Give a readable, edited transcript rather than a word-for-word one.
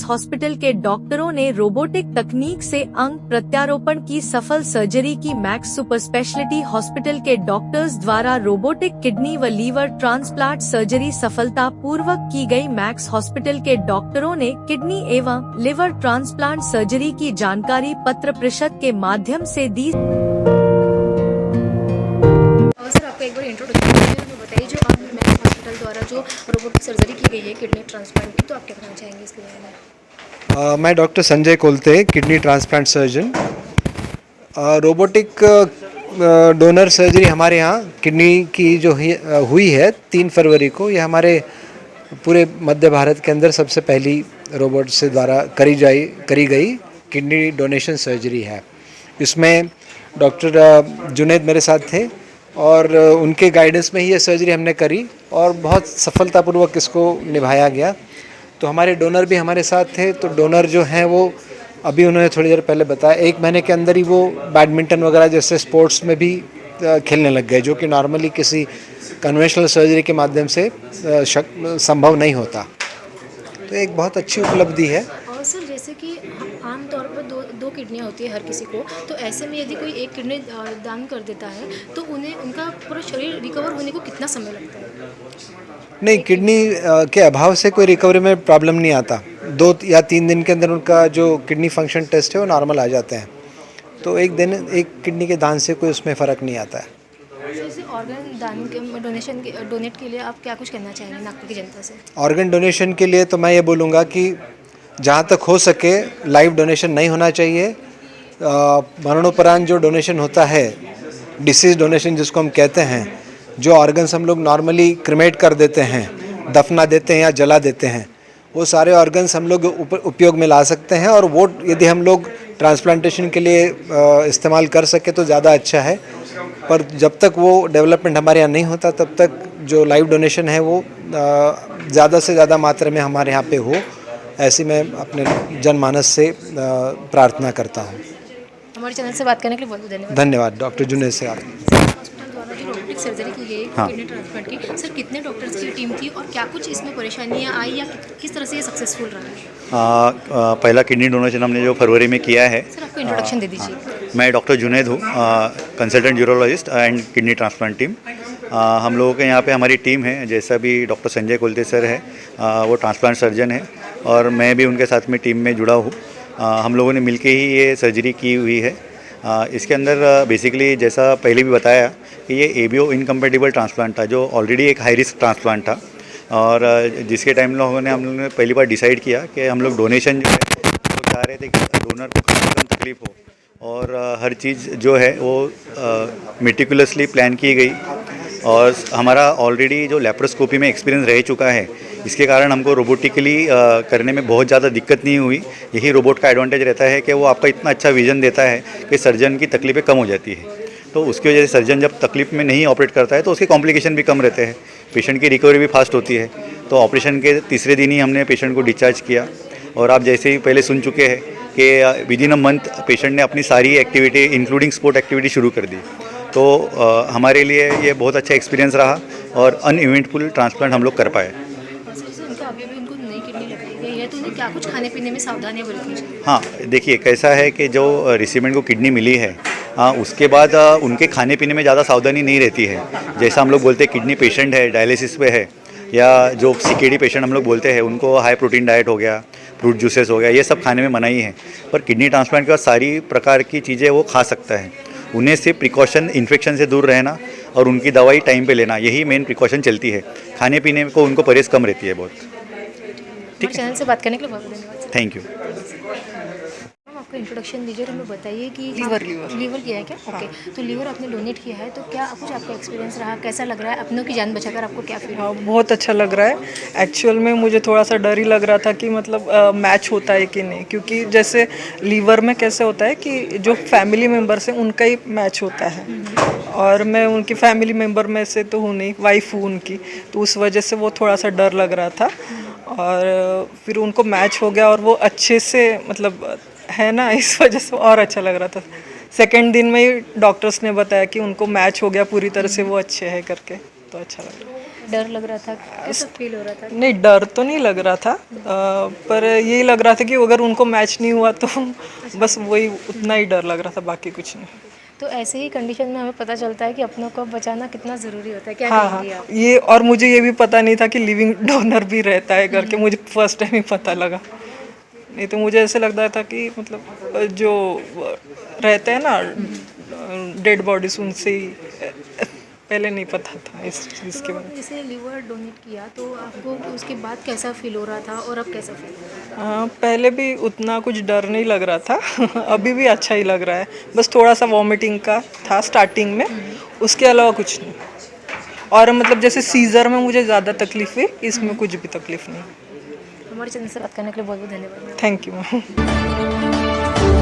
Max hospital के डॉक्टरों ने रोबोटिक तकनीक से अंग प्रत्यारोपण की सफल सर्जरी की। मैक्स सुपर स्पेशलिटी हॉस्पिटल के डॉक्टर्स द्वारा रोबोटिक किडनी व लीवर ट्रांसप्लांट सर्जरी सफलता पूर्वक की गई। मैक्स हॉस्पिटल के डॉक्टरों ने किडनी एवं लिवर ट्रांसप्लांट सर्जरी की जानकारी पत्र परिषद के माध्यम से दी। सर, आपका एक बार इंट्रोडक्शन बताइए, जो आप मैक्स हॉस्पिटल द्वारा जो रोबोटिक सर्जरी की गई है किडनी ट्रांसप्लांट की, तो आप क्या कहना चाहेंगे इसके बारे में? मैं doctor Sanjay Kolte, kidney transplant surgeon. Robotic donor surgery हमारे यहाँ किडनी की जो हुई है 3 फरवरी को, यह हमारे पूरे मध्य भारत के अंदर सबसे पहली रोबोट से द्वारा करी गई किडनी डोनेशन सर्जरी है। इसमें डॉक्टर जुनैद मेरे साथ थे और उनके गाइडेंस में ही ये सर्जरी हमने करी और बहुत सफलतापूर्वक इसको निभाया गया। तो हमारे डोनर भी हमारे साथ थे। तो डोनर जो हैं वो अभी उन्होंने थोड़ी देर पहले बताया 1 महीने के अंदर ही वो बैडमिंटन वगैरह जैसे स्पोर्ट्स में भी खेलने लग गए, जो कि नॉर्मली किसी कन्वेंशनल सर्जरी के माध्यम से संभव नहीं होता। तो एक बहुत अच्छी उपलब्धि है। और सर, जैसे कि आमतौर पर दो किडनियाँ होती है हर किसी को, तो ऐसे में यदि कोई एक किडनी दान कर देता है तो उनका पूरा शरीर रिकवर होने को कितना समय लगता है? नहीं, किडनी के अभाव से कोई रिकवरी में प्रॉब्लम नहीं आता। 2 या 3 दिन के अंदर उनका जो किडनी फंक्शन टेस्ट है वो नॉर्मल आ जाते हैं। तो एक किडनी के दान से कोई उसमें फ़र्क नहीं आता है। जैसे ऑर्गन दान के डोनेट के लिए आप क्या कुछ कहना चाहेंगे नागपुर की जनता से? ऑर्गन डोनेशन के लिए तो मैं ये बोलूँगा कि जहाँ तक हो सके लाइव डोनेशन नहीं होना चाहिए। मरणोपरांत जो डोनेशन होता है, डिसीज डोनेशन जिसको हम कहते हैं, जो ऑर्गन्स हम लोग नॉर्मली क्रिमेट कर देते हैं, दफना देते हैं या जला देते हैं, वो सारे ऑर्गन्स हम लोग उपयोग में ला सकते हैं। और वो यदि हम लोग ट्रांसप्लांटेशन के लिए इस्तेमाल कर सके तो ज़्यादा अच्छा है। पर जब तक वो डेवलपमेंट हमारे यहाँ नहीं होता तब तक जो लाइव डोनेशन है वो ज़्यादा से ज़्यादा मात्रा में हमारे यहाँ पे हो, ऐसी मैं अपने जनमानस से प्रार्थना करता हूँ। हमारे चैनल से बात करने के लिए बहुत धन्यवाद। धन्यवाद। डॉक्टर जुनैद से आप हॉस्पिटल द्वारा जो रोबोटिक सर्जरी की गई किडनी ट्रांसप्लांट की, सर कितने डॉक्टर्स की टीम थी और क्या कुछ इसमें परेशानियाँ आई या किस तरह से ये सक्सेसफुल रहा? पहला किडनी डोनेशन हमने जो फरवरी में किया है। सर, आपको इंट्रोडक्शन दे दीजिए। मैं डॉक्टर जुनैद हूँ, consultant urologist and kidney transplant team. हम लोगों के यहाँ पे हमारी टीम है, जैसा भी डॉक्टर संजय कोलते सर है, वो ट्रांसप्लांट सर्जन है और मैं भी उनके साथ में टीम में जुड़ा हूँ। हम लोगों ने मिलके ही ये सर्जरी की हुई है। इसके अंदर बेसिकली जैसा पहले भी बताया कि ये एबीओ इनकम्पेटिबल ट्रांसप्लांट था, जो ऑलरेडी एक हाई रिस्क ट्रांसप्लांट था और जिसके टाइम हम लोगों ने पहली बार डिसाइड किया कि हम लोग डोनेशन जो है तो चाह रहे थे कि डोनर को कम से कम तकलीफ हो और हर चीज़ जो है वो मेटिकुलसली प्लान की गई। और हमारा ऑलरेडी जो लेप्रोस्कोपी में एक्सपीरियंस रह चुका है, इसके कारण हमको रोबोटिकली करने में बहुत ज़्यादा दिक्कत नहीं हुई। यही रोबोट का एडवांटेज रहता है कि वो आपका इतना अच्छा विजन देता है कि सर्जन की तकलीफ़ें कम हो जाती है। तो उसकी वजह से सर्जन जब तकलीफ में नहीं ऑपरेट करता है तो उसके कॉम्प्लिकेशन भी कम रहते हैं, पेशेंट की रिकवरी भी फास्ट होती है। तो ऑपरेशन के 3रे दिन ही हमने पेशेंट को डिस्चार्ज किया और आप जैसे ही पहले सुन चुके हैं कि विदिन अ मंथ पेशेंट ने अपनी सारी एक्टिविटी इंक्लूडिंग स्पोर्ट एक्टिविटी शुरू कर दी। तो हमारे लिए ये बहुत अच्छा एक्सपीरियंस रहा और अनइवेंटफुल ट्रांसप्लांट हम लोग कर पाए। उनको नई किडनी लगाई गई है तो उन्हें क्या कुछ खाने पीने में सावधानियाँ बरतनी चाहिए? हाँ, देखिए कैसा है कि जो रिसिपेंट को किडनी मिली है, उसके बाद उनके खाने पीने में ज़्यादा सावधानी नहीं रहती है। जैसा हम लोग बोलते हैं किडनी पेशेंट है, डायलिसिस पे है, या जो सीकेडी पेशेंट हम लोग बोलते हैं उनको हाई प्रोटीन डाइट हो गया, फ्रूट जूसेस हो गया, ये सब खाने में मनाही है। पर किडनी ट्रांसप्लांट के बाद सारी प्रकार की चीज़ें वो खा सकता है। उन्हें सिर्फ प्रिकॉशन, इन्फेक्शन से दूर रहना और उनकी दवाई टाइम पे लेना, यही मेन प्रिकॉशन चलती है। खाने पीने को उनको परहेज कम रहती है बहुत। ठीक है, चैनल से बात करने के लिए बहुत धन्यवाद। Thank you. आपका इंट्रोडक्शन दीजिए और हमें बताइए कि लीवर किया है क्या? ओके, तो लीवर आपने डोनेट किया है तो क्या कुछ आपका एक्सपीरियंस रहा, कैसा लग रहा है? अपनों की जान बचाकर आपको क्या फील? हाँ, बहुत अच्छा लग रहा है। एक्चुअल में मुझे थोड़ा सा डर ही लग रहा था कि मतलब मैच होता है कि नहीं, क्योंकि जैसे लीवर में कैसे होता है कि जो फैमिली मेम्बर्स हैं उनका ही मैच होता है और मैं उनकी फैमिली मेम्बर में से तो हूँ नहीं, वाइफ हूँ उनकी, तो उस वजह से वो थोड़ा सा डर लग रहा था। और फिर उनको मैच हो गया और वो अच्छे से मतलब है ना, इस वजह से और अच्छा लग रहा था। सेकंड दिन में ही डॉक्टर्स ने बताया कि उनको मैच हो गया पूरी तरह से, वो अच्छे हैं करके, तो अच्छा लग रहा है। डर लग रहा था, कैसा फील हो रहा था? नहीं, डर तो नहीं लग रहा था, पर यही लग रहा था कि अगर उनको मैच नहीं हुआ तो बस वही उतना ही डर लग रहा था, बाकी कुछ नहीं। तो ऐसे ही कंडीशन में हमें पता चलता है कि अपनों को बचाना कितना ज़रूरी होता है, क्या हाँ हाँ, कहेंगी आप? ये और मुझे ये भी पता नहीं था कि लिविंग डोनर भी रहता है करके, मुझे फर्स्ट टाइम ही पता लगा। नहीं तो मुझे ऐसे लगता था कि मतलब जो रहते हैं ना डेड बॉडीज, उनसे ही पहले नहीं पता था इस चीज़ के बारे में। जैसे लिवर डोनेट किया तो आपको उसके बाद कैसा फील हो रहा था और अब कैसा फील हो रहा है? हाँ, पहले भी उतना कुछ डर नहीं लग रहा था अभी भी अच्छा ही लग रहा है, बस थोड़ा सा वॉमिटिंग का था स्टार्टिंग में, उसके अलावा कुछ नहीं। और मतलब जैसे सीजर में मुझे ज़्यादा तकलीफ हुई, इसमें कुछ भी तकलीफ नहीं। हमारे चैनल से बात करने के लिए बहुत बहुत धन्यवाद। Thank you ma'am.